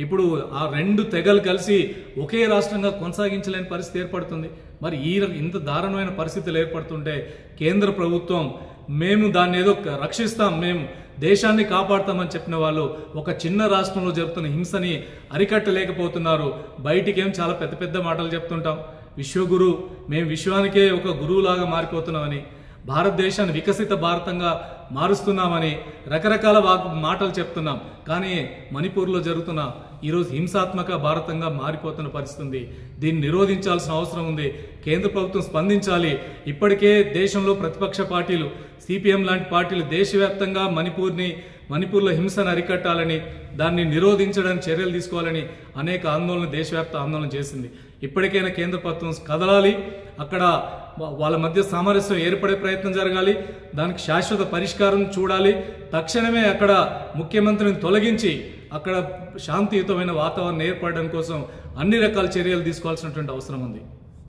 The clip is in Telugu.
ఇప్పుడు ఆ రెండు తెగలు కలిసి ఒకే రాష్ట్రంగా కొనసాగించలేని పరిస్థితి ఏర్పడుతుంది. మరి ఇంత దారుణమైన పరిస్థితులు ఏర్పడుతుంటే కేంద్ర ప్రభుత్వం మేము దాన్ని ఏదో రక్షిస్తాం, మేము దేశాన్ని కాపాడుతామని చెప్పిన వాళ్ళు ఒక చిన్న రాష్ట్రంలో జరుగుతున్న హింసని అరికట్టలేకపోతున్నారు. బయటికేం చాలా పెద్ద పెద్ద మాటలు చెప్తుంటాం, విశ్వగురు, మేము విశ్వానికే ఒక గురువులాగా మారిపోతున్నామని, భారతదేశాన్ని వికసిత భారతంగా మారుస్తున్నామని రకరకాల మాటలు చెప్తున్నాం. కానీ మణిపూర్లో జరుగుతున్న ఈరోజు హింసాత్మక భారతంగా మారిపోతున్న పరిస్థితి ఉంది. దీన్ని నిరోధించాల్సిన అవసరం ఉంది. కేంద్ర ప్రభుత్వం స్పందించాలి. ఇప్పటికే దేశంలో ప్రతిపక్ష పార్టీలు, సిపిఎం లాంటి పార్టీలు దేశవ్యాప్తంగా మణిపూర్లో హింసను అరికట్టాలని, దాన్ని నిరోధించడానికి చర్యలు తీసుకోవాలని అనేక దేశవ్యాప్త ఆందోళన చేసింది. ఇప్పటికైనా కేంద్ర ప్రభుత్వం కదలాలి. అక్కడ వాళ్ళ మధ్య సామరస్యం ఏర్పడే ప్రయత్నం జరగాలి. దానికి శాశ్వత పరిష్కారం చూడాలి. తక్షణమే అక్కడ ముఖ్యమంత్రిని తొలగించి అక్కడ శాంతియుతమైన వాతావరణం ఏర్పడడం కోసం అన్ని రకాల చర్యలు తీసుకోవాల్సినటువంటి అవసరం ఉంది.